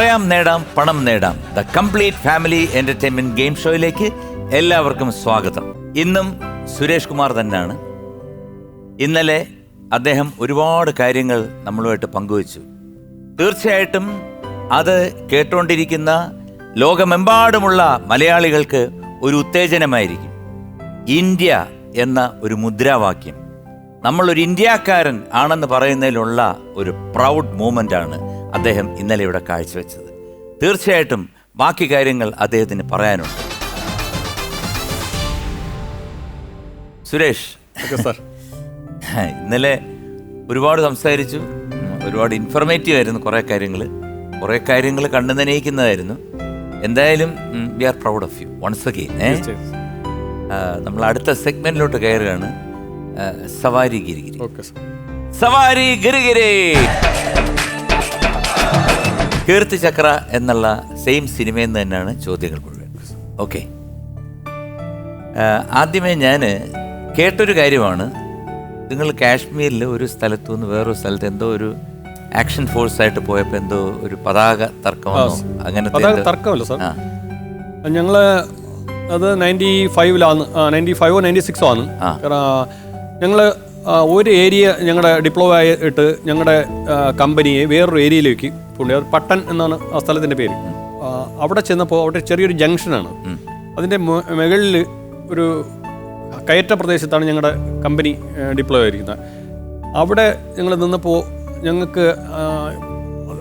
പറയാം നേടാം പണം നേടാം the complete family entertainment game ഷോയിലേക്ക് എല്ലാവർക്കും സ്വാഗതം. ഇന്നും സുരേഷ് കുമാർ തന്നെയാണ്. ഇന്നലെ അദ്ദേഹം ഒരുപാട് കാര്യങ്ങൾ നമ്മളുമായിട്ട് പങ്കുവച്ചു. തീർച്ചയായിട്ടും അത് കേട്ടുകൊണ്ടിരിക്കുന്ന ലോകമെമ്പാടുമുള്ള മലയാളികൾക്ക് ഒരു ഉത്തേജനമായിരിക്കും. ഇന്ത്യ എന്ന ഒരു മുദ്രാവാക്യം നമ്മളൊരു ഇന്ത്യക്കാരൻ ആണെന്ന് പറയുന്നതിലുള്ള ഒരു പ്രൗഡ് മൂമെൻ്റാണ് അദ്ദേഹം ഇന്നലെ ഇവിടെ കാഴ്ചവെച്ചത്. തീർച്ചയായിട്ടും ബാക്കി കാര്യങ്ങൾ അദ്ദേഹത്തിന് പറയാനുണ്ട്. സുരേഷ് സാർ, ഇന്നലെ ഒരുപാട് സംസാരിച്ചു, ഒരുപാട് ഇൻഫർമേറ്റീവ് ആയിരുന്നു. കുറേ കാര്യങ്ങൾ കണ്ടു നനയിക്കുന്നതായിരുന്നു. എന്തായാലും we are proud of you once again. നമ്മൾ അടുത്ത സെഗ്മെന്റിലോട്ട് കയറുകയാണ്. സവാരി ഗിരിഗിരി. സവാരി ഗിരിഗിരി കീർത്തി ചക്ര എന്നുള്ള സെയിം സിനിമയിൽ നിന്ന് തന്നെയാണ് ചോദ്യങ്ങൾ മുഴുവൻ. ഓക്കെ, ആദ്യമേ ഞാൻ കേട്ടൊരു കാര്യമാണ്. നിങ്ങൾ കാശ്മീരിൽ ഒരു സ്ഥലത്തു നിന്ന് വേറൊരു സ്ഥലത്ത് എന്തോ ഒരു ആക്ഷൻ ഫോഴ്സ് ആയിട്ട് പോയപ്പോൾ എന്തോ ഒരു പതാക തർക്കമോ അങ്ങനത്തെ തർക്കമല്ല സാർ, ഞങ്ങള് അത് 95-ലാണ്, 95 96 ആണ്. ഞങ്ങൾ ഒരു ഏരിയ ഞങ്ങളുടെ ഡിപ്ലോയ് ആയിട്ട് ഞങ്ങളുടെ കമ്പനിയെ വേറൊരു ഏരിയയിലേക്ക് കൊണ്ടുപോയി. പട്ടൻ എന്നാണ് ആ സ്ഥലത്തിൻ്റെ പേര്. അവിടെ ചെന്നപ്പോൾ അവിടെ ചെറിയൊരു ജംഗ്ഷനാണ്. അതിൻ്റെ മുകളിൽ ഒരു കയറ്റ പ്രദേശത്താണ് ഞങ്ങളുടെ കമ്പനി ഡിപ്ലോയ് ആയിരിക്കുന്നത്. അവിടെ ഞങ്ങൾ നിന്നപ്പോൾ ഞങ്ങൾക്ക്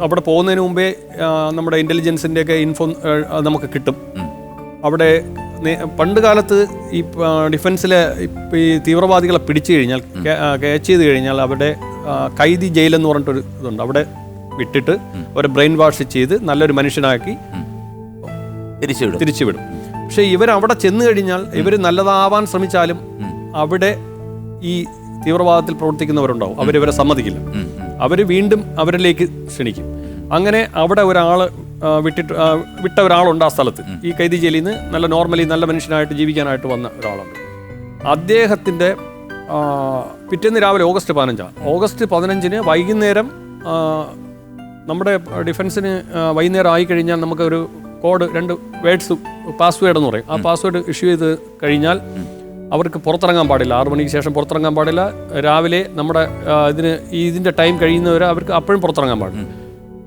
അവിടെ പോകുന്നതിന് മുമ്പേ നമ്മുടെ ഇൻ്റലിജൻസിൻ്റെയൊക്കെ ഇൻഫോ നമുക്ക് കിട്ടും. അവിടെ പണ്ട് കാലത്ത് ഈ ഡിഫൻസിലെ ഈ തീവ്രവാദികളെ പിടിച്ചു കഴിഞ്ഞാൽ, ക്യാച്ച് ചെയ്ത് കഴിഞ്ഞാൽ അവിടെ കൈദി ജയിലെന്ന് പറഞ്ഞിട്ടൊരു ഇതുണ്ട്. അവിടെ വിട്ടിട്ട് അവരെ ബ്രെയിൻ വാഷ് ചെയ്ത് നല്ലൊരു മനുഷ്യനാക്കി തിരിച്ചുവിടും. പക്ഷേ ഇവരവിടെ ചെന്ന് കഴിഞ്ഞാൽ ഇവർ നല്ലതാവാൻ ശ്രമിച്ചാലും അവിടെ ഈ തീവ്രവാദത്തിൽ പ്രവർത്തിക്കുന്നവരുണ്ടാവും. അവരിവരെ സമ്മതിക്കില്ല. അവർ വീണ്ടും അവരിലേക്ക് ക്ഷണിക്കും. അങ്ങനെ അവിടെ വിട്ട ഒരാളുണ്ട് ആ സ്ഥലത്ത്. ഈ കൈദി ജയിലിൽ നിന്ന് നല്ല മനുഷ്യനായിട്ട് ജീവിക്കാനായിട്ട് വന്ന ഒരാളുണ്ട്. അദ്ദേഹത്തിൻ്റെ പിറ്റേന്ന് രാവിലെ ഓഗസ്റ്റ് 15 വൈകുന്നേരം നമ്മുടെ ഡിഫൻസിന് വൈകുന്നേരം ആയിക്കഴിഞ്ഞാൽ നമുക്കൊരു കോഡ് 2 വേർഡ്സ് പാസ്വേഡ് എന്ന് പറയും. ആ പാസ്വേഡ് ഇഷ്യൂ ചെയ്ത് കഴിഞ്ഞാൽ അവർക്ക് പുറത്തിറങ്ങാൻ പാടില്ല. 6 മണിക്ക് ശേഷം പുറത്തിറങ്ങാൻ പാടില്ല. രാവിലെ നമ്മുടെ ഇതിൻ്റെ ടൈം കഴിയുന്നവരെ അവർക്ക് അപ്പോഴും പുറത്തിറങ്ങാൻ പാടില്ല.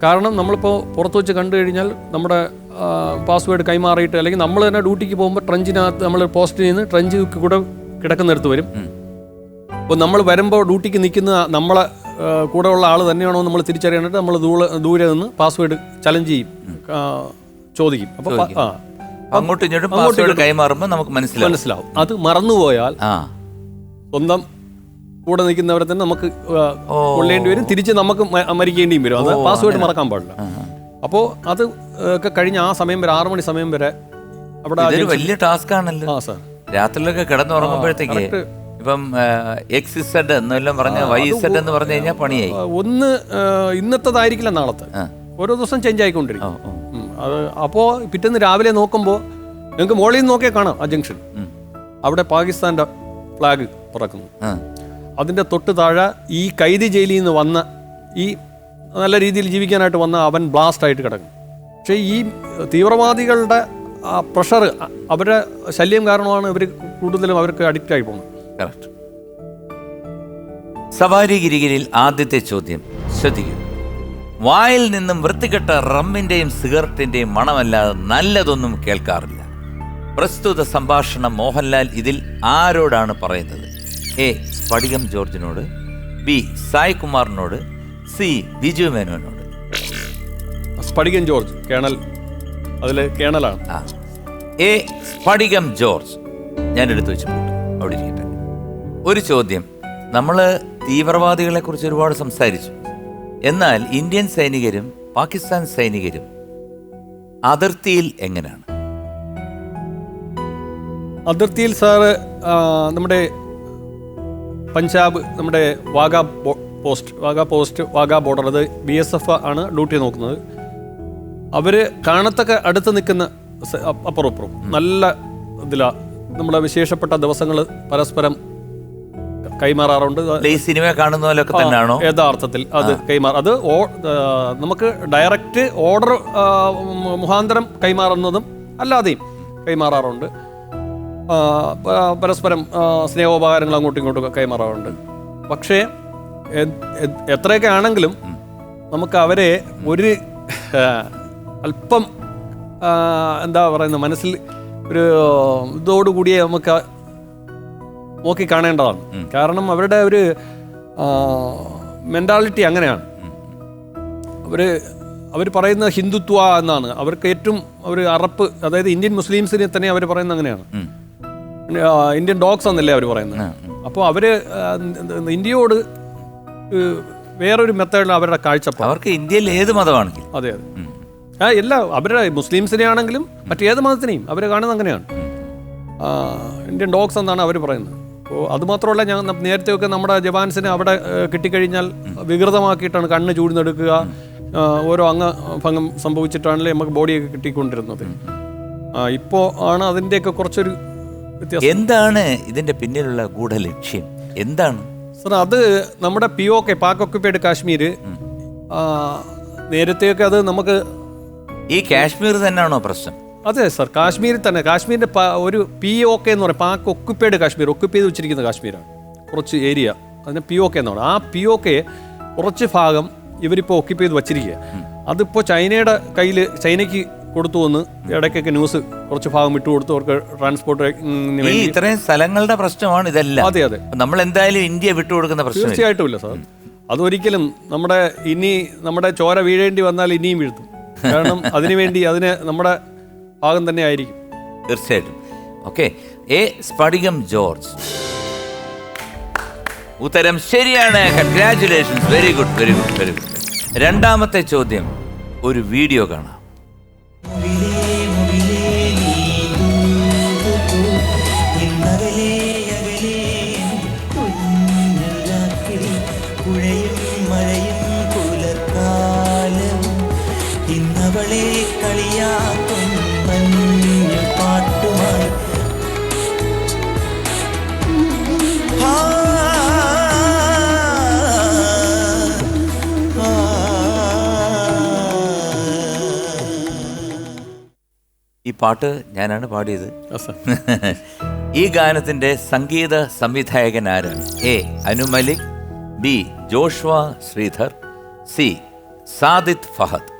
കാരണം നമ്മളിപ്പോൾ പുറത്ത് വെച്ച് കണ്ടു കഴിഞ്ഞാൽ നമ്മുടെ പാസ്വേഡ് കൈമാറിയിട്ട്, അല്ലെങ്കിൽ നമ്മൾ തന്നെ ഡ്യൂട്ടിക്ക് പോകുമ്പോൾ ട്രഞ്ചിനകത്ത് നമ്മൾ പോസ്റ്റ് ചെയ്യുന്ന ട്രഞ്ച് കൂടെ കിടക്കുന്നിടത്ത് വരും. അപ്പോൾ നമ്മൾ വരുമ്പോൾ ഡ്യൂട്ടിക്ക് നിൽക്കുന്ന നമ്മളെ കൂടെ ഉള്ള ആൾ തന്നെയാണോ നമ്മൾ തിരിച്ചറിയാനായിട്ട് നമ്മൾ ദൂരെ നിന്ന് പാസ്വേഡ് ചലഞ്ച് ചെയ്യും, ചോദിക്കും. അപ്പോൾ അങ്ങോട്ടും ഇങ്ങോട്ടും കൈമാറുമ്പോൾ നമുക്ക് മനസ്സിലാവും. അത് മറന്നുപോയാൽ സ്വന്തം കൂടെ നിൽക്കുന്നവരെ തന്നെ നമുക്ക് കൊള്ളേണ്ടി വരും, തിരിച്ച് നമുക്ക് മരിക്കേണ്ടിയും വരും. അത് പാസ്വേഡ് മറക്കാൻ പാടില്ല. അപ്പോൾ അത് ഒക്കെ കഴിഞ്ഞ് ആ സമയം വരെ 6 മണി സമയം വരെ അവിടെ വലിയ ടാസ്ക് ആണല്ലോ. ആ സാർ, രാത്രിയിലൊക്കെ കിടന്നുറങ്ങുമ്പോഴത്തേക്ക് ഇപ്പം XZ എന്നെല്ലാം പറഞ്ഞ YZ എന്ന് പറഞ്ഞു കഴിഞ്ഞാൽ പണിയായി. ഒന്ന് ഇന്നത്തേതായിരിക്കില്ല നാളത്തെ, ഓരോ ദിവസം ചേഞ്ച് ആയിക്കൊണ്ടിരിക്കും. അത് അപ്പോൾ പിറ്റേന്ന് രാവിലെ നോക്കുമ്പോൾ ഞങ്ങൾക്ക് മോളിൽ നിന്ന് നോക്കിയാൽ കാണാം ആ ജംഗ്ഷൻ. അവിടെ പാകിസ്ഥാൻ്റെ ഫ്ലാഗ് പറക്കുന്നു. അതിൻ്റെ തൊട്ട് താഴെ ഈ കൈദി ജയിലിൽ നിന്ന് വന്ന ഈ നല്ല രീതിയിൽ ജീവിക്കാനായിട്ട് വന്ന അവൻ ബ്ലാസ്റ്റ് ആയിട്ട് കിടക്കും. പക്ഷേ ഈ തീവ്രവാദികളുടെ ആ പ്രഷർ, അവരുടെ ശല്യം കാരണമാണ് ഇവർ കൂടുതലും അവർക്ക് അഡിക്റ്റ് ആയി പോകുന്നത്. കറക്റ്റ്. സവാരി ഗിരിഗിരിയിൽ ആദ്യത്തെ ചോദ്യം ശ്രദ്ധിക്കും. വായിൽ നിന്നും വൃത്തികെട്ട റമ്മിൻ്റെയും സിഗരറ്റിൻ്റെയും മണമല്ലാതെ നല്ലതൊന്നും കേൾക്കാറില്ല. പ്രസ്തുത സംഭാഷണം മോഹൻലാൽ ഇതിൽ ആരോടാണ് പറയുന്നത്? A. സ്ഫടികം ജോർജിനോട്, B. സായ് കുമാറിനോട്, C. ബിജു മേനോനോട്. സ്ഫടികം ജോർജ് കേണൽ, അതിൽ കേണലാണ്. A. Spadikam George. ഞാൻ എടുത്തു വെച്ച് പോട്ടു, അവിടെ ഇരിക്കട്ടെ. ഒരു ചോദ്യം. നമ്മൾ തീവ്രവാദികളെ കുറിച്ച് ഒരുപാട് സംസാരിച്ചു. എന്നാൽ ഇന്ത്യൻ സൈനികരും പാകിസ്ഥാൻ സൈനികരും അതിർത്തിയിൽ എങ്ങനെയാണ്? അതിർത്തിയിൽ സാറ് നമ്മുടെ പഞ്ചാബ്, നമ്മുടെ വാഗാ ബോർഡർ, അത് BSF ആണ് ഡ്യൂട്ടി നോക്കുന്നത്. അവർ കാണത്തൊക്കെ അടുത്ത് നിൽക്കുന്ന അപ്പുറം നല്ല ഇതിലാണ്. നമ്മുടെ വിശേഷപ്പെട്ട ദിവസങ്ങൾ പരസ്പരം കൈമാറാറുണ്ട്. ഈ സിനിമ കാണുന്ന പോലൊക്കെ തന്നെയാണോ? യഥാർത്ഥത്തിൽ അത് അത് നമുക്ക് ഡയറക്റ്റ് ഓർഡർ മുഖാന്തരം കൈമാറുന്നതും അല്ലാതെയും കൈമാറാറുണ്ട്. പരസ്പരം സ്നേഹോപകാരങ്ങൾ അങ്ങോട്ടും ഇങ്ങോട്ടും കൈമാറാറുണ്ട്. പക്ഷേ എത്രയൊക്കെ ആണെങ്കിലും നമുക്ക് അവരെ ഒരു അല്പം എന്താ പറയുന്നത്, മനസ്സിൽ ഒരു ഇതോടുകൂടിയേ നമുക്ക് നോക്കി കാണേണ്ടതാണ്. കാരണം അവരുടെ ഒരു മെൻറ്റാലിറ്റി അങ്ങനെയാണ്. അവർ പറയുന്ന ഹിന്ദുത്വ എന്നാണ് അവർക്ക് ഏറ്റവും ഒരു അറപ്പ്. അതായത് ഇന്ത്യൻ മുസ്ലിംസിനെ തന്നെ അവർ പറയുന്നത് അങ്ങനെയാണ്. ഇന്ത്യൻ ഡോഗ്സ് എന്നല്ലേ അവർ പറയുന്നത്. അപ്പോൾ അവർ ഇന്ത്യയോട് വേറൊരു മെത്തേഡിലാണ് അവരുടെ കാഴ്ചപ്പാട്. അവർക്ക് ഇന്ത്യയിൽ ഏത് മതമാണെങ്കിലും അതെ എല്ലാ അവരുടെ മുസ്ലിംസിനെ ആണെങ്കിലും മറ്റേത് മതത്തിനെയും അവർ കാണുന്നത് അങ്ങനെയാണ്. ഇന്ത്യൻ ഡോഗ്സ് എന്നാണ് അവർ പറയുന്നത്. അപ്പോൾ അതുമാത്രമല്ല, ഞാൻ നേരത്തെയൊക്കെ നമ്മുടെ ജവാൻസിനെ അവിടെ കിട്ടിക്കഴിഞ്ഞാൽ വികൃതമാക്കിയിട്ടാണ് കണ്ണ് ചൂഴ്ന്നെടുക്കുക, ഓരോ ഭംഗം സംഭവിച്ചിട്ടാണല്ലേ നമുക്ക് ബോഡിയൊക്കെ കിട്ടിക്കൊണ്ടിരുന്നത്. ഇപ്പോൾ ആണ് അതിൻ്റെയൊക്കെ കുറച്ചൊരു വ്യത്യാസം. എന്താണ് ഇതിൻ്റെ പിന്നിലുള്ള ഗൂഢലക്ഷ്യം എന്താണ് സർ? അത് നമ്മുടെ POK പാക് ഒക്യുപ്പൈഡ് കാശ്മീർ നേരത്തെയൊക്കെ അത് നമുക്ക് ഈ കാശ്മീർ തന്നെയാണോ പ്രശ്നം? അതെ സർ, കാശ്മീരിൽ തന്നെ. കാശ്മീരിൻ്റെ ഒരു POK എന്ന് പറയും, പാക് ഒക്യുപ്പൈഡ് കാശ്മീർ, ഒക്യുപ്പൈ ചെയ്ത് വെച്ചിരിക്കുന്ന കാശ്മീരാണ് കുറച്ച് ഏരിയ. അതിന് POK എന്നാണ്. ആ POK കുറച്ച് ഭാഗം ഇവരിപ്പോൾ ഒക്യുപ്പൈ ചെയ്ത് വച്ചിരിക്കുക. അതിപ്പോൾ ചൈനയുടെ കയ്യിൽ, ചൈനയ്ക്ക് കൊടുത്തു വന്ന് ഇടയ്ക്കൊക്കെ ന്യൂസ് കുറച്ച് ഭാഗം വിട്ടുകൊടുത്തു അവർക്ക് ട്രാൻസ്പോർട്ട്. ഇത്രയും സ്ഥലങ്ങളുടെ പ്രശ്നമാണ് ഇതെല്ലാം. അതെ അതെ, നമ്മൾ എന്തായാലും ഇന്ത്യ വിട്ടുകൊടുക്കുന്ന പ്രശ്നം തീർച്ചയായിട്ടും ഇല്ല സാർ. അതൊരിക്കലും നമ്മുടെ ചോര വീഴേണ്ടി വന്നാൽ ഇനിയും വീഴ്ത്തും. കാരണം അതിനുവേണ്ടി നമ്മുടെ ഭാഗം തന്നെ ആയിരിക്കും. തീർച്ചയായിട്ടും. ഓക്കെ, സ്ഫടികം ജോർജ്, ഉത്തരം ശരിയാണ്. Congratulations, very good very good very good. രണ്ടാമത്തെ ചോദ്യം, ഒരു വീഡിയോ കാണാം. ഈ പാട്ട് ഞാനാണ് പാടിയത്. ഈ ഗാനത്തിന്റെ സംഗീത സംവിധായകൻ ആരാണ്? A. Anu Malik, B. Joshua Sridhar, C. Sadith Fahad.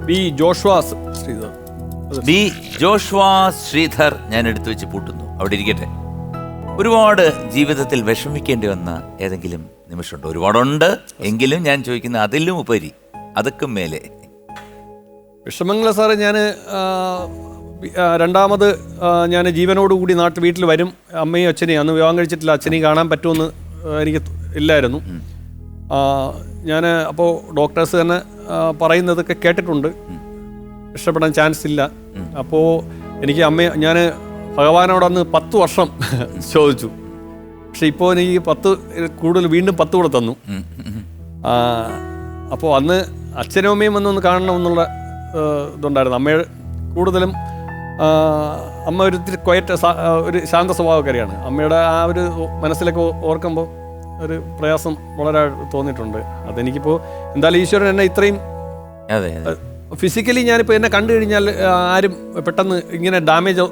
B. Joshua Sridhar. B. Joshua Sridhar ഞാൻ എടുത്തു വെച്ച് പൂട്ടുന്നു. അവിടെ ഇരിക്കട്ടെ. ഒരുപാട് ജീവിതത്തിൽ വിഷമിക്കേണ്ടി വന്ന ഏതെങ്കിലും നിമിഷമുണ്ടോ? ഒരുപാടുണ്ട്, എങ്കിലും ഞാൻ ചോദിക്കുന്ന അതിലും ഉപരി, അതൊക്കെ മേലെ വിഷമങ്ങൾ സാറ്. ഞാൻ രണ്ടാമത് ഞാൻ ജീവനോടുകൂടി വീട്ടിൽ വരും. അമ്മയും അച്ഛനെയും, അന്ന് വിവാഹം കഴിച്ചിട്ടില്ല, അച്ഛനെയും കാണാൻ പറ്റുമെന്ന് എനിക്ക് ഇല്ലായിരുന്നു. ഞാൻ അപ്പോൾ ഡോക്ടേഴ്സ് തന്നെ പറയുന്നതൊക്കെ കേട്ടിട്ടുണ്ട്, രക്ഷപ്പെടാൻ ചാൻസ് ഇല്ല. അപ്പോൾ എനിക്ക് ഞാൻ ഭഗവാനോടന്ന് 10 വർഷം ചോദിച്ചു. പക്ഷെ ഇപ്പോൾ എനിക്ക് 10 കൂടുതൽ വീണ്ടും 10 കൂടെ തന്നു. അപ്പോൾ അന്ന് അച്ഛനും അമ്മയും വന്നൊന്ന് കാണണമെന്നുള്ള ഇതുണ്ടായിരുന്നു. അമ്മയുടെ കൂടുതലും അമ്മ ഒരു ഒരു ശാന്ത സ്വഭാവക്കാരിയാണ്. അമ്മയുടെ ആ ഒരു മനസ്സിലൊക്കെ ഓർക്കുമ്പോൾ ഒരു പ്രയാസം വളരെ തോന്നിയിട്ടുണ്ട്. അതെനിക്കിപ്പോൾ എന്തായാലും ഈശ്വരൻ എന്നെ ഇത്രയും ഫിസിക്കലി ഞാനിപ്പോൾ എന്നെ കണ്ടു കഴിഞ്ഞാൽ ആരും പെട്ടെന്ന് ഇങ്ങനെ ഡാമേജ്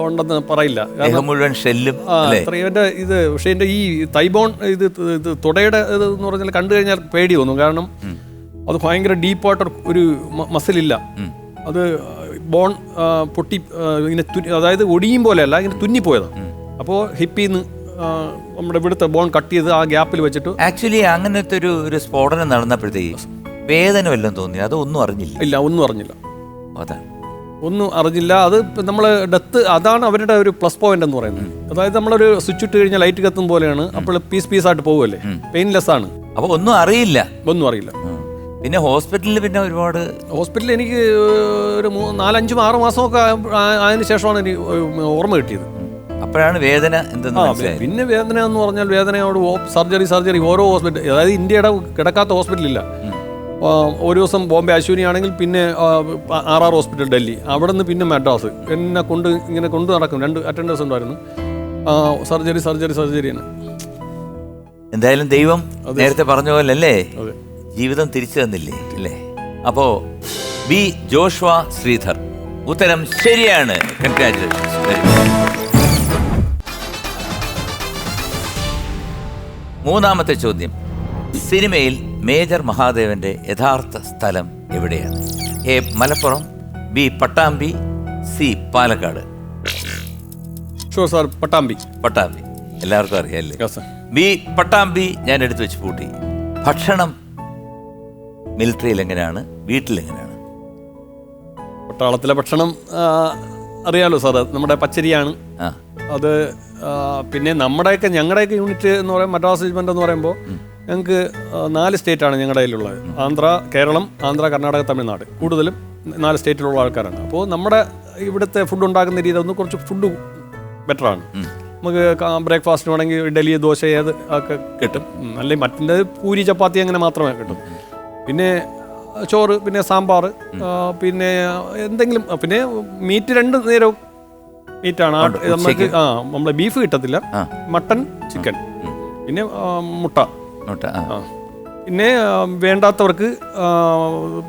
ഉണ്ടെന്ന് പറയില്ല. മുഴുവൻ ഷെല്ലും എൻ്റെ ഇത്. പക്ഷേ എൻ്റെ ഈ തൈബോൺ ഇത് തുടയുടെ ഇത് എന്ന് പറഞ്ഞാൽ കണ്ടു കഴിഞ്ഞാൽ പേടി തോന്നും. കാരണം അത് ഭയങ്കര ഡീപ്പായിട്ട് ഒരു മസിലില്ല. അത് ബോൺ പൊട്ടി ഇങ്ങനെ അതായത് ഒടിയും പോലെയല്ല, ഇങ്ങനെ തുന്നിപ്പോയതാണ്. അപ്പോൾ ഹിപ്പിന്ന് നമ്മുടെ ഇവിടുത്തെ ബോൺ കട്ട് ചെയ്ത് ആ ഗ്യാപ്പിൽ വെച്ചിട്ട്. ആക്ച്വലി അങ്ങനത്തെ ഒരു സ്ഫോടനം നടന്നപ്പോഴത്തേക്ക് വേദന വല്ലതും തോന്നി? അതൊന്നും അറിഞ്ഞില്ല? ഇല്ല, ഒന്നും അറിഞ്ഞില്ല. അതാണ് ഒന്നും അറിഞ്ഞില്ല. അത് നമ്മൾ ഡെത്ത്, അതാണ് അവരുടെ ഒരു പ്ലസ് പോയിന്റ് എന്ന് പറയുന്നത്. അതായത് നമ്മളൊരു സ്വിച്ച് ഇട്ട് കഴിഞ്ഞാൽ ലൈറ്റ് കത്തും പോലെയാണ്. അപ്പോൾ പീസായിട്ട് പോകുമല്ലേ, പെയിൻലെസ് ആണ്. അപ്പോൾ ഒന്നും അറിയില്ല? ഒന്നും അറിയില്ല. പിന്നെ ഹോസ്പിറ്റലിൽ ഹോസ്പിറ്റലിൽ എനിക്ക് ഒരു 4-5-6 മാസമൊക്കെ അതിന് ശേഷമാണ് എനിക്ക് ഓർമ്മ കിട്ടിയത്. അപ്പോഴാണ് വേദന എന്തെന്ന്. പിന്നെ വേദന എന്ന് പറഞ്ഞാൽ വേദനയോട് സർജറി ഓരോ ഹോസ്പിറ്റൽ, അതായത് ഇന്ത്യയുടെ കിടക്കാത്ത ഹോസ്പിറ്റലില്ല. ഒരു ദിവസം ബോംബെ അശ്വിനി ആണെങ്കിൽ പിന്നെ RR ഹോസ്പിറ്റൽ ഡൽഹി, അവിടെ നിന്ന് പിന്നെ മദ്രാസ്. എന്നെ ഇങ്ങനെ കൊണ്ടു നടക്കും. 2 അറ്റൻഡേഴ്സ് ഉണ്ടായിരുന്നു. സർജറിയാണ്. എന്തായാലും ദൈവം നേരത്തെ പറഞ്ഞ പോലെ അല്ലേ അതെ, ജീവിതം തിരിച്ചു തന്നില്ലേ അല്ലേ? അപ്പോ ബി ജോഷ്വ ശ്രീധർ, ഉത്തരം ശരിയാണ്. കൺഗ്രാറ്റുലേഷൻസ്. മൂന്നാമത്തെ ചോദ്യം, സിനിമയിൽ മേജർ മഹാദേവന്റെ യഥാർത്ഥ സ്ഥലം എവിടെയാണ്? A Malappuram, B Pattambi, C Palakkad. Sure sir, Pattambi. Pattambi എല്ലാവർക്കും അറിയാല്ലേ? Yes, sir. ബി പട്ടാമ്പി ഞാൻ എടുത്തു വെച്ച് പൂട്ടി. ഭക്ഷണം മിലിറ്ററിയിൽ എങ്ങനെയാണ്, വീട്ടിലെങ്ങനെയാണ്? പട്ടാളത്തിലെ ഭക്ഷണം അറിയാലോ സാർ, നമ്മുടെ പച്ചരിയാണ്. ആ, അത് പിന്നെ ഞങ്ങളുടെയൊക്കെ യൂണിറ്റ് എന്ന് പറയുമ്പോൾ മദ്രാസ് റെജിമെൻ്റ് എന്ന് പറയുമ്പോൾ ഞങ്ങൾക്ക് 4 സ്റ്റേറ്റാണ് ഞങ്ങളുടെ കയ്യിലുള്ളത്. കേരളം, ആന്ധ്ര, കർണാടക, തമിഴ്നാട്. കൂടുതലും 4 സ്റ്റേറ്റിലുള്ള ആൾക്കാരാണ്. അപ്പോൾ നമ്മുടെ ഇവിടുത്തെ ഫുഡ് ഉണ്ടാക്കുന്ന രീതി ഒന്ന് കുറച്ച് ഫുഡ് ബെറ്ററാണ്. നമുക്ക് ബ്രേക്ക്ഫാസ്റ്റിന് വേണമെങ്കിൽ ഇഡലി, ദോശ ഏത് ഒക്കെ കിട്ടും. അല്ലെങ്കിൽ മറ്റേ പൂരി, ചപ്പാത്തി അങ്ങനെ മാത്രമേ കിട്ടും. പിന്നെ ചോറ്, പിന്നെ സാമ്പാർ, പിന്നെ എന്തെങ്കിലും, പിന്നെ മീറ്റ് 2 നേരവും മീറ്റാണ്. നമുക്ക് നമ്മളെ ബീഫ് കിട്ടത്തില്ല, മട്ടൺ, ചിക്കൻ, പിന്നെ മുട്ട. പിന്നെ വേണ്ടാത്തവർക്ക്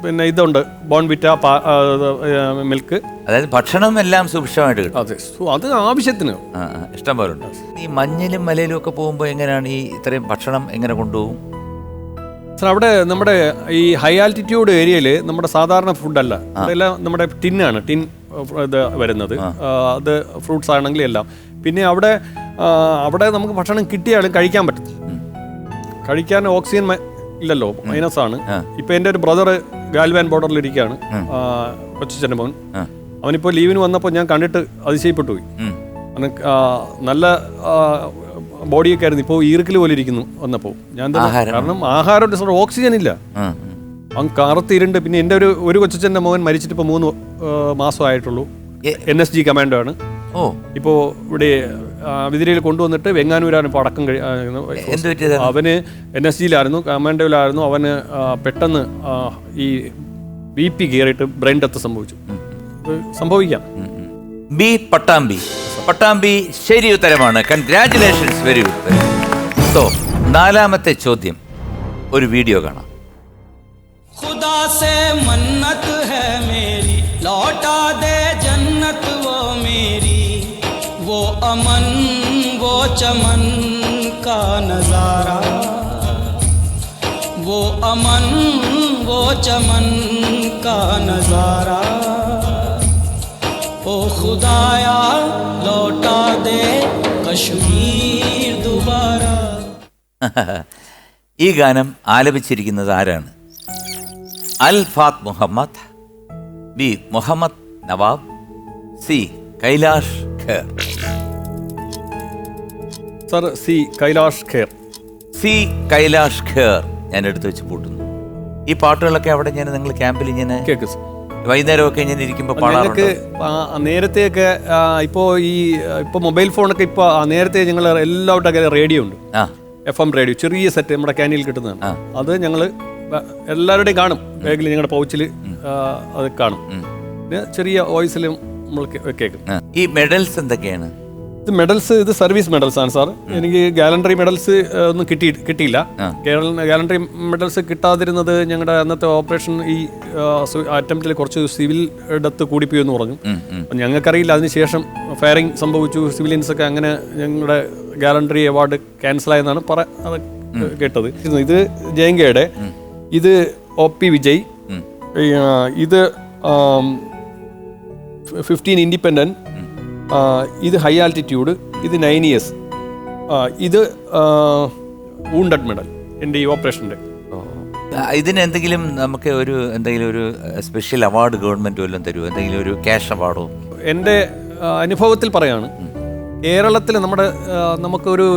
പിന്നെ ഇതുണ്ട്, ബോൺവിറ്റ, മിൽക്ക്. അതായത് ഭക്ഷണം എല്ലാം സുഭിക്ഷമായിട്ട് കിട്ടും. അതെ, അത് ആവശ്യത്തിന് ഇഷ്ടം പോലെ ഉണ്ട്. ഈ മഞ്ഞിലും മലയിലും ഒക്കെ പോകുമ്പോൾ എങ്ങനെയാണ് ഈ ഇത്രയും ഭക്ഷണം എങ്ങനെ കൊണ്ടുപോകും? സാർ, അവിടെ നമ്മുടെ ഈ ഹൈ ആൾട്ടിറ്റ്യൂഡ് ഏരിയയിൽ നമ്മുടെ സാധാരണ ഫുഡല്ല, അതെല്ലാം നമ്മുടെ ടിന്നാണ്, ടിൻ ഇത് വരുന്നത്. അത് ഫ്രൂട്ട്സ് ആണെങ്കിൽ എല്ലാം. പിന്നെ അവിടെ നമുക്ക് ഭക്ഷണം കിട്ടിയാലും കഴിക്കാൻ പറ്റത്തില്ല. കഴിക്കാൻ ഓക്സിജൻ ഇല്ലല്ലോ, മൈനസാണ്. ഇപ്പം എൻ്റെ ഒരു ബ്രദർ ഗാൽവാൻ ബോർഡറിൽ ഇരിക്കുകയാണ്, കൊച്ചിച്ചൻ്റെ മോൻ. അവനിപ്പോൾ ലീവിന് വന്നപ്പോൾ ഞാൻ കണ്ടിട്ട് അതിശയപ്പെട്ടു പോയി. നല്ല ബോഡിയൊക്കെ ആയിരുന്നു, ഇപ്പോൾ ഈർക്കിൽ പോലെ ഇരിക്കുന്നു വന്നപ്പോൾ. കാരണം ആഹാരം സാർ, ഓക്സിജൻ ഇല്ല, അവൻ കറുത്തിരുണ്ട്. പിന്നെ എൻ്റെ ഒരു കൊച്ചച്ഛൻ്റെ മോൻ മരിച്ചിട്ട് ഇപ്പോൾ 3 മാസമായിട്ടുള്ളൂ. NSG കമാൻഡോ ആണ്. ഇപ്പോൾ ഇവിടെ വിതിരയിൽ കൊണ്ടുവന്നിട്ട് വെങ്ങാനൂരാണ് ഇപ്പോൾ അടക്കം അവന് NSGയിലായിരുന്നു, കമാൻഡോയിലായിരുന്നു. അവന് പെട്ടെന്ന് ഈ BP കയറിയിട്ട് ബ്രെയിൻ ഡെത്ത് സംഭവിക്കാം. ബി പട്ടാമ്പി. പട്ടാമ്പി ശരി ഉത്തരമാണ്. Congratulations, very good. സോ 4ാമത്തെ ചോദ്യം, ഒരു വീഡിയോ കാണാം. खुदा से मन्नत है मेरी, लौटा दे जन्नत वो मेरी, वो अमन वो चमन का नज़ारा, वो अमन वो चमन का नज़ारा, ओ खुदाया लौटा दे कश्मीर दोबारा. ഈ ഗാനം ആലപിച്ചിരിക്കുന്നത് ആരാണ്? Al Fath Muhammad, B Muhammad Nawab, C Kailash Kher. Sir, C Kailash Kher. C Kailash Kher ഞാൻ എടുത്തു വെച്ച് പൂട്ടുന്നു. ഈ പാട്ടുകളൊക്കെ അവിടെ നിങ്ങൾ ക്യാമ്പിൽ ഇങ്ങനെ കേൾക്കും വൈകുന്നേരമൊക്കെ ഇങ്ങനെ ഇരിക്കുമ്പോൾ പാടാറുണ്ട്? നേരത്തെയൊക്കെ ഇപ്പോൾ മൊബൈൽ ഫോണൊക്കെ ഇപ്പോൾ നേരത്തെ ഞങ്ങൾ എല്ലാവരുടെ റേഡിയോ ഉണ്ട്, FM റേഡിയോ, ചെറിയ സെറ്റ് നമ്മുടെ ക്യാനിൽ കിട്ടുന്നതാണ്. അത് ഞങ്ങൾ എല്ലാവരുടെയും കാണും, ബാഗിൽ ഞങ്ങളുടെ പൗച്ചിൽ അത് കാണും. പിന്നെ ചെറിയ വോയിസിലും നമ്മൾ കേൾക്കും. ഈ മെഡൽസ് എന്തൊക്കെയാണ്? ഇത് സർവീസ് മെഡൽസ് ആണ് സാർ. എനിക്ക് ഗാലണ്ടറി മെഡൽസ് ഒന്നും കിട്ടിയില്ല. ഗാലണ്ടറി മെഡൽസ് കിട്ടാതിരുന്നത് ഞങ്ങളുടെ അന്നത്തെ ഓപ്പറേഷൻ ഈ അറ്റംപ്റ്റിൽ കുറച്ച് സിവിൽ ഡെത്ത് കൂടിപ്പോയി എന്ന് പറഞ്ഞു. ഞങ്ങൾക്കറിയില്ല, അതിനുശേഷം ഫയറിംഗ് സംഭവിച്ചു, സിവിലിയൻസ് ഒക്കെ, അങ്ങനെ ഞങ്ങളുടെ ഗാലണ്ടറി അവാർഡ് ക്യാൻസലായെന്നാണ് കേട്ടത്. ഇത് ജയങ്കയുടെ, ഇത് OP വിജയ്, ഇത് 15 ഇൻഡിപെൻഡൻറ്റ്, ഇത് ഹൈ ആൾട്ടിറ്റ്യൂഡ്, ഇത് 9 years, ഇത് വൂണ്ടഡ് മെഡൽ എൻ്റെ ഈ ഓപ്പറേഷൻ്റെ. ഇതിന് എന്തെങ്കിലും നമുക്ക് എന്തെങ്കിലും ഒരു സ്പെഷ്യൽ അവാർഡ് ഗവൺമെൻറ് വല്ലതും തരുമോ? എന്തെങ്കിലും ഒരു ക്യാഷ് അവാർഡോ? എൻ്റെ അനുഭവത്തിൽ പറയാണ്, കേരളത്തിൽ നമുക്കൊരു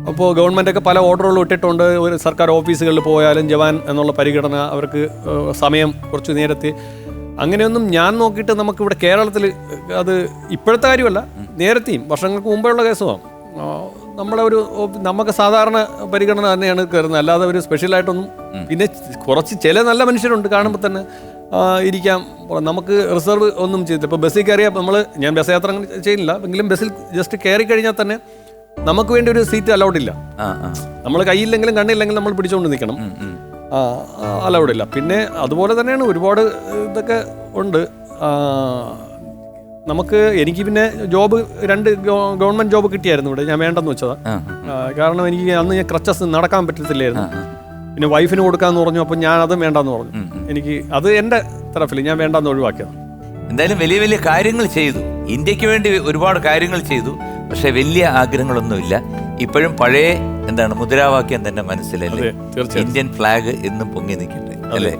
അപ്പോൾ ഗവൺമെൻറ്റൊക്കെ പല ഓർഡറുകളും ഇട്ടിട്ടുണ്ട്. ഒരു സർക്കാർ ഓഫീസുകളിൽ പോയാലും ജവാൻ എന്നുള്ള പരിഗണന, അവർക്ക് സമയം കുറച്ച് നേരത്തെ, അങ്ങനെയൊന്നും ഞാൻ നോക്കിയിട്ട് നമുക്കിവിടെ കേരളത്തിൽ അത് ഇപ്പോഴത്തെ കാര്യമല്ല, നേരത്തെയും വർഷങ്ങൾക്ക് മുമ്പുള്ള കേസുമാണ്. നമുക്ക് സാധാരണ പരിഗണന തന്നെയാണ് കയറുന്നത്, അല്ലാതെ ഒരു സ്പെഷ്യലായിട്ടൊന്നും. പിന്നെ കുറച്ച് ചില നല്ല മനുഷ്യരുണ്ട് കാണുമ്പോൾ തന്നെ ഇരിക്കാം. നമുക്ക് റിസർവ് ഒന്നും ചെയ്തില്ല. ഇപ്പോൾ ബസ്സിൽ കയറിയാൽ ഞാൻ ബസ് യാത്ര അങ്ങനെ ചെയ്യുന്നില്ല, എങ്കിലും ബസ്സിൽ ജസ്റ്റ് കയറി കഴിഞ്ഞാൽ തന്നെ നമുക്ക് വേണ്ടി ഒരു സീറ്റ് അലൗഡ് ഇല്ല. നമ്മൾ കയ്യില്ലെങ്കിലും കണ്ണില്ലെങ്കിലും നമ്മൾ പിടിച്ചുകൊണ്ട് നിൽക്കണം. അലൗഡ് ഇല്ല. പിന്നെ അതുപോലെ തന്നെയാണ് ഒരുപാട് ഇതൊക്കെ ഉണ്ട്. എനിക്ക് പിന്നെ ജോബ് 2 ഗവൺമെന്റ് ജോബ് കിട്ടിയായിരുന്നു ഇവിടെ. ഞാൻ വേണ്ടെന്ന് വെച്ചതാ. കാരണം എനിക്ക് അന്ന് ഞാൻ ക്രച്ചസ് നടക്കാൻ പറ്റത്തില്ലായിരുന്നു. പിന്നെ വൈഫിന് കൊടുക്കാന്ന് പറഞ്ഞു. അപ്പോൾ ഞാൻ അതും വേണ്ടെന്ന് പറഞ്ഞു. എനിക്ക് അത് എൻ്റെ തരഫിൽ ഞാൻ വേണ്ടെന്ന് ഒഴിവാക്കിയതാണ്. എന്തായാലും വലിയ വലിയ കാര്യങ്ങൾ ചെയ്തു, ഇന്ത്യക്ക് വേണ്ടി ഒരുപാട് കാര്യങ്ങൾ ചെയ്തു. പക്ഷെ വലിയ ആഗ്രഹങ്ങളൊന്നുമില്ല. ഇപ്പോഴും പഴയ മുദ്രാവാക്യം തന്നെ മനസ്സിലല്ലേ, ഇന്ത്യൻ ഫ്ലാഗ് എന്നും പൊങ്ങി നിൽക്കട്ടെ അല്ലേ,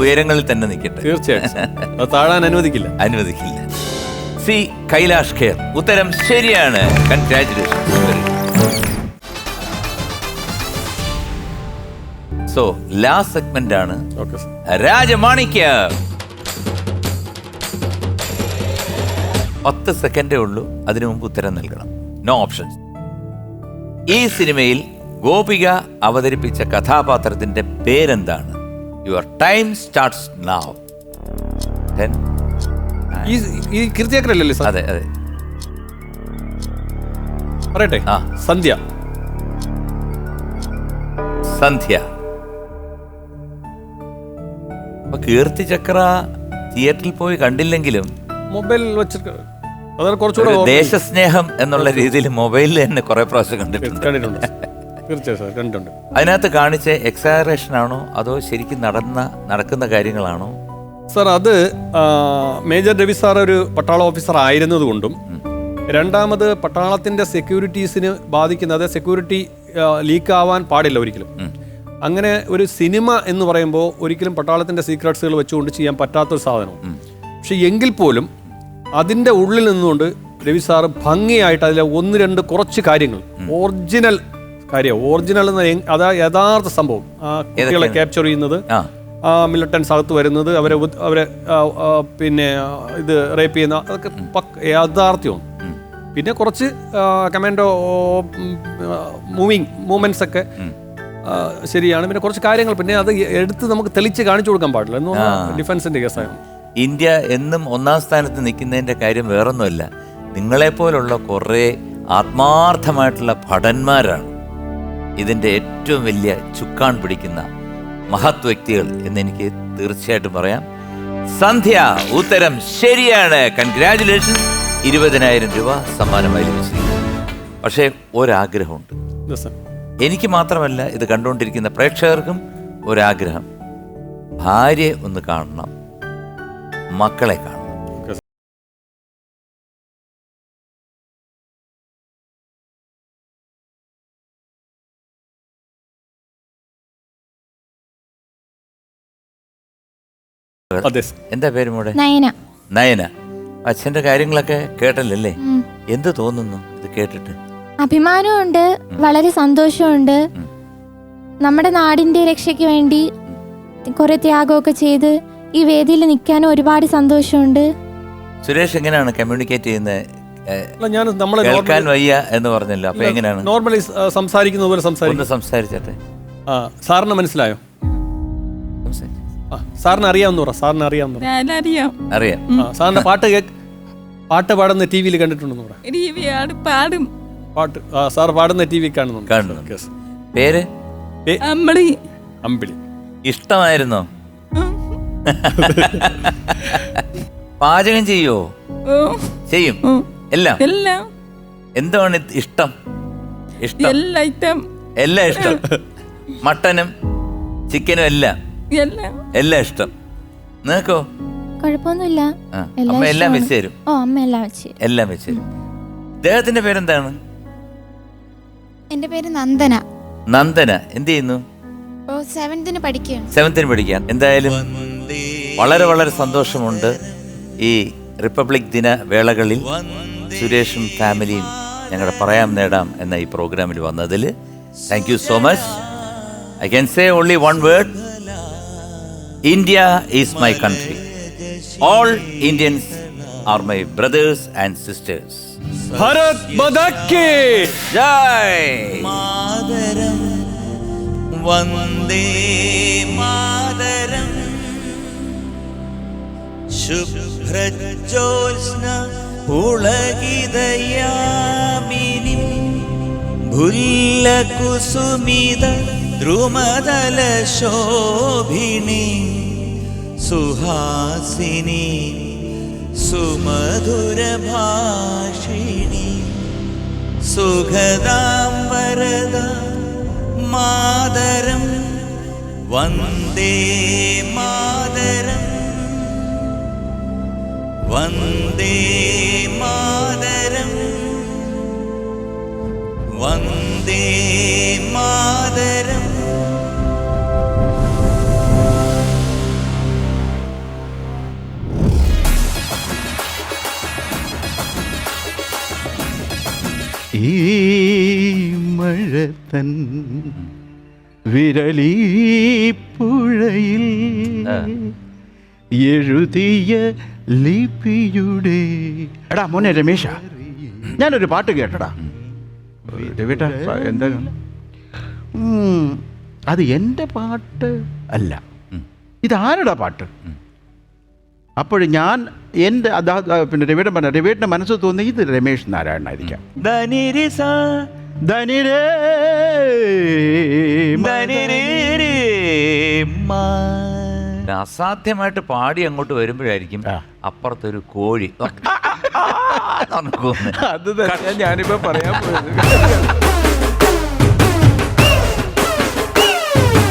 ഉയരങ്ങളിൽ തന്നെ നിൽക്കട്ടെ. തീർച്ചയായും താഴാൻ അനുവദിക്കില്ല. സി കൈലാഷ് ഖേർ, ഉത്തരം ശരിയാണ്. കൺഗ്രാറ്റുലേഷൻസ്. സോ ലാസ്റ്റ് സെഗ്മെന്റ് ആണ് രാജമാണിക്യം. 10 സെക്കൻഡേ ഉള്ളൂ, അതിനു മുമ്പ് ഉത്തരം നൽകണം. No options. ഈ സിനിമയിൽ ഗോപിക അവതരിപ്പിച്ച കഥാപാത്രത്തിന്റെ പേരെന്താണ്? Your time starts now. 10. ഈ കീർത്തിയാക്കരല്ലേ? അതെ അതെ. പറയട്ടെ. സന്ധ്യ. അപ്പൊ കീർത്തി ചക്ര തിയേറ്ററിൽ പോയി കണ്ടില്ലെങ്കിലും മൊബൈൽ വെച്ചിട്ട് ദേശസ്നേഹം എന്നുള്ള രീതിയിൽ മൊബൈലിൽ തന്നെ കുറെ പ്രാവശ്യം കണ്ടിട്ടുണ്ട്. കണ്ടിട്ടുണ്ട്. അതിനകത്ത് കാണിച്ച എക്സാജറേഷൻ ആണോ അതോ ശരിക്കും നടക്കുന്ന കാര്യങ്ങളാണോ? സർ, അത് മേജർ രവി സാർ ഒരു പട്ടാള ഓഫീസർ ആയിരുന്നതുകൊണ്ടും, രണ്ടാമത് പട്ടാളത്തിന്റെ സെക്യൂരിറ്റീസിന് ബാധിക്കുന്ന, സെക്യൂരിറ്റി ലീക്ക് ആവാൻ പാടില്ല ഒരിക്കലും. അങ്ങനെ ഒരു സിനിമ എന്ന് പറയുമ്പോൾ ഒരിക്കലും പട്ടാളത്തിന്റെ സീക്രട്സുകൾ വെച്ചുകൊണ്ട് ചെയ്യാൻ പറ്റാത്തൊരു സാധനവും. പക്ഷെ എങ്കിൽ പോലും അതിൻ്റെ ഉള്ളിൽ നിന്നുകൊണ്ട് രവി സാറ് ഭംഗിയായിട്ട് അതിലെ 1-2 കുറച്ച് കാര്യങ്ങൾ, ഒറിജിനൽ എന്ന അതാ യഥാർത്ഥ സംഭവം, കുട്ടികളെ ക്യാപ്ചർ ചെയ്യുന്നത്, മിലിറ്റൻസ് അകത്ത് വരുന്നത്, അവരെ പിന്നെ ഇത് റേപ്പ് ചെയ്യുന്ന, അതൊക്കെ യാഥാർത്ഥ്യവും. പിന്നെ കുറച്ച് കമാൻഡോ മൂവ്മെന്റ്സ് ഒക്കെ ശരിയാണ്. പിന്നെ കുറച്ച് കാര്യങ്ങൾ പിന്നെ അത് എടുത്ത് നമുക്ക് തെളിച്ച് കാണിച്ചു കൊടുക്കാൻ പാടില്ല എന്ന് പറഞ്ഞാൽ ഡിഫൻസിന്റെ കേസാണ്. ഇന്ത്യ എന്നും 1ാം സ്ഥാനത്ത് നിൽക്കുന്നതിൻ്റെ കാര്യം വേറൊന്നുമല്ല, നിങ്ങളെപ്പോലുള്ള കുറേ ആത്മാർത്ഥമായിട്ടുള്ള ഭടന്മാരാണ് ഇതിൻ്റെ ഏറ്റവും വലിയ ചുക്കാൻ പിടിക്കുന്ന മഹത് വ്യക്തികൾ എന്നെനിക്ക് തീർച്ചയായിട്ടും പറയാം. സന്ധ്യ, ഉത്തരം ശരിയാണ്. കൺഗ്രാറ്റുലേഷൻസ്. 20,000 രൂപ സമ്മാനമായി ലഭിച്ചിരിക്കുന്നു. പക്ഷേ ഒരാഗ്രഹമുണ്ട്, എനിക്ക് മാത്രമല്ല ഇത് കണ്ടുകൊണ്ടിരിക്കുന്ന പ്രേക്ഷകർക്കും ഒരാഗ്രഹം. ഭാര്യയെ ഒന്ന് കാണണം, മക്കളെ കാണണം. എന്താ പേര് മോടെ? നയന. അച്ഛന്റെ കാര്യങ്ങളൊക്കെ കേട്ടല്ലേ? എന്ത് തോന്നുന്നു ഇത് കേട്ടിട്ട്? അഭിമാനമുണ്ട്, വളരെ സന്തോഷമുണ്ട്. നമ്മുടെ നാടിന്റെ രക്ഷയ്ക്ക് വേണ്ടി കുറെ ത്യാഗമൊക്കെ ചെയ്ത് ഈ വേദിയിൽ നിൽക്കാനും ഒരുപാട് സന്തോഷമുണ്ട്. സുരേഷ് എങ്ങനെയാണ് കമ്മ്യൂണിക്കേറ്റ് ചെയ്യുന്നത്? കേൾക്കാൻ വയ്യ എന്ന് പറഞ്ഞല്ലോ, അപ്പൊ എങ്ങനെയാണ്? നോർമലി സംസാരിക്കുന്നത് പോലെ സംസാരിച്ചട്ടെ. സാറിന് മനസ്സിലായോ? സാറിന് അറിയാമെന്ന് പറ. സാറിന് അറിയാം. സാറിന്റെ പാട്ട് പാടുന്ന ടി വിയിൽ കണ്ടിട്ടുണ്ടെന്ന് പറ. പാടും പാട്ട് സാർ പാടുന്ന ടി വി കാണുന്നുണ്ട്. പേര്? അമ്പിളി. ഇഷ്ടമായിരുന്നോ? പാചകം ചെയ്യോ? ചെയ്യും. എല്ലാം എന്താണ് ഇഷ്ടം? എല്ലാം ഇഷ്ടം. മട്ടനും ചിക്കനും എല്ലാം ഇഷ്ടം. നിനക്കോ? കുഴപ്പമൊന്നുമില്ല. അമ്മ എല്ലാം വെച്ച് തരും. എല്ലാം വെച്ച് തരും. ഇദ്ദേഹത്തിന്റെ പേരെന്താണ്? എന്റെ പേര് നന്ദന. നന്ദന എന്ത് ചെയ്യുന്നു? 7th പഠിക്കാൻ. എന്തായാലും വളരെ വളരെ സന്തോഷമുണ്ട് ഈ റിപ്പബ്ലിക് ദിന വേളകളിൽ സുരേഷും ഫാമിലിയും ഞങ്ങളുടെ പറയാം നേടാം എന്ന ഈ പ്രോഗ്രാമിൽ വന്നതിൽ thank you so much. I can say only one word: India is my country. All Indians are my brothers and sisters. Bharat Mata കി ജയ്. മാതരം വന്ദേ മാതരം. ശുഭ്രജ്യോത്സ്ന പുളകിതയാമിനി ഭുല്ലകുസുമിത ദ്രുമദല ശോഭിനി സുഹാസിനി സുമധുരഭാഷിണി സുഖദാം വരദ മാതരം വന്ദേ മാതരം വന്ദേ മാതരം വന്ദേ മാതരം. ഈ മഴത്തൻ വിരലീ പുഴയിൽ എഴുതിയ ലിപിയുടെ. എടാ മോനെ രമേശ, ഞാനൊരു പാട്ട് കേട്ടടാ. രവിട്ടാ എന്താ? അത് എൻ്റെ പാട്ട് അല്ല, ഇതാരുടെ പാട്ട്? അപ്പോൾ ഞാൻ എൻ്റെ പിന്നെ രവിയുടെ പറഞ്ഞ രവിയുടെ മനസ്സിൽ തോന്നി ഇത് രമേശ് നാരായണനായിരിക്കാം. അസാധ്യമായിട്ട് പാടി അങ്ങോട്ട് വരുമ്പോഴായിരിക്കും അപ്പുറത്തൊരു കോഴി അത് തന്നെ ഞാനിപ്പോ പറയാൻ പോയത്.